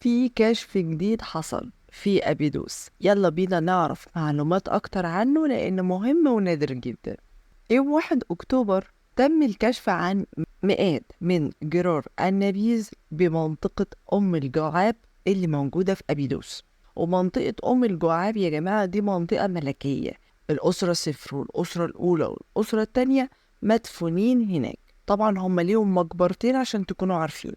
في كشف جديد حصل في أبيدوس، يلا بينا نعرف معلومات أكتر عنه لأنه مهم ونادر جدا. يوم 1 أكتوبر تم الكشف عن مئات من جرار النبيذ بمنطقة أم الجعاب اللي موجودة في أبيدوس. ومنطقة أم الجعاب يا جماعة دي منطقة ملكية، الأسرة الصفر والأسرة الأولى والأسرة التانية مدفونين هناك. طبعا هم ليهم مقبرتين عشان تكونوا عارفين،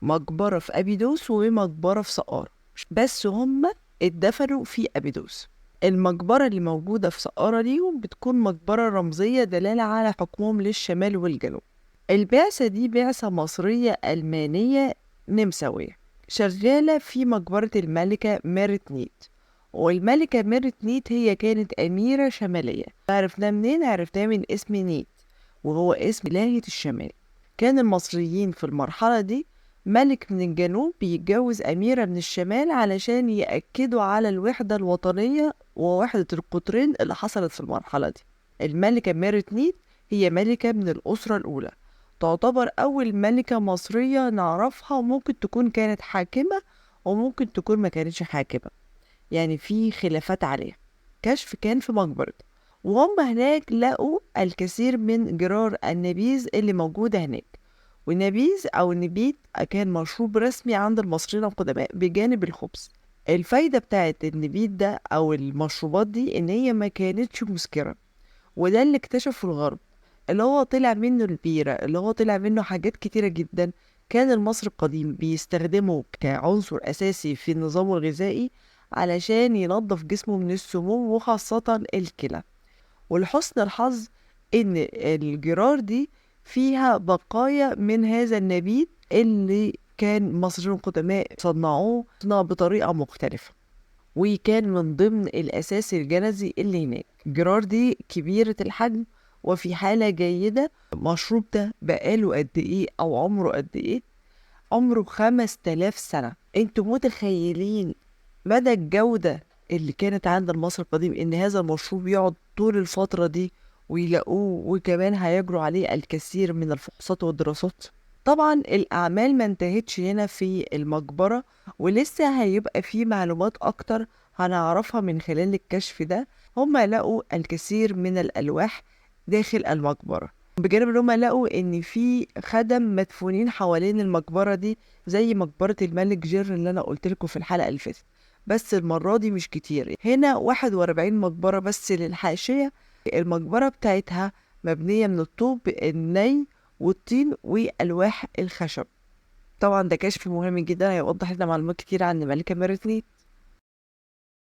مقبرة في أبيدوس ومقبرة في سقارة، بس هم اتدفنوا في أبيدوس. المقبرة اللي موجودة في سقارة ليهم بتكون مقبرة رمزية دلالة على حكمهم للشمال والجنوب. البعثة دي بعثة مصرية ألمانية نمساوية شغالة في مقبرة الملكة ميرت نيت. والملكة ميرت نيت هي كانت أميرة شمالية. عرفناها منين؟ عرفناها من اسم نيت، وهو اسم إلهة الشمال. كان المصريين في المرحلة دي ملك من الجنوب بيتجوز أميرة من الشمال علشان يأكدوا على الوحدة الوطنية ووحدة القطرين اللي حصلت في المرحلة دي. الملكة ميرت نيت هي ملكة من الأسرة الأولى، تعتبر أول ملكة مصرية نعرفها، وممكن تكون كانت حاكمة وممكن تكون ما كانتش حاكمة، يعني في خلافات عليها. كشف كان في مقبرة، وهم هناك لقوا الكثير من جرار النبيذ اللي موجودة هناك. والنبيذ أو النبيذ كان مشروب رسمي عند المصريين القدماء بجانب الخبز. الفايدة بتاعت النبيذ ده أو المشروبات دي إن هي ما كانتش مسكرة، وده اللي اكتشفه الغرب، اللي هو طلع منه البيرة، اللي هو طلع منه حاجات كتيرة جدا. كان المصري القديم بيستخدمه كعنصر أساسي في النظام الغذائي علشان ينظف جسمه من السموم وخاصة الكلى. ولحسن الحظ إن الجرار دي فيها بقايا من هذا النبيذ اللي كان المصريين القدماء صنعوه بطريقة مختلفة، وكان من ضمن الأساس الجنزي اللي هناك. الجرار دي كبيرة الحجم وفي حالة جيدة. المشروب ده بقاله قد إيه أو عمره قد إيه؟ عمره 5000 سنة. انتوا متخيلين مدى الجودة اللي كانت عند المصري القديم إن هذا المشروب يقعد طول الفترة دي ويلاقوه، وكمان هيجروا عليه الكثير من الفحوصات والدراسات. طبعا الأعمال ما انتهتش هنا في المقبرة، ولسه هيبقى في معلومات أكتر هنعرفها من خلال الكشف ده. هما لقوا الكثير من الألواح داخل المقبرة، بجانب ان هم لقوا ان في خدم مدفونين حوالين المقبرة دي زي مقبرة الملك جير اللي انا قلت لكم في الحلقة اللي فاتت. بس المرة دي مش كتير، هنا 41 مقبرة بس للحاشية. المقبرة بتاعتها مبنية من الطوب الني والطين والواح الخشب. طبعا ده كشف مهم جدا هيوضح لنا معلومات كتير عن الملكة ميرتني.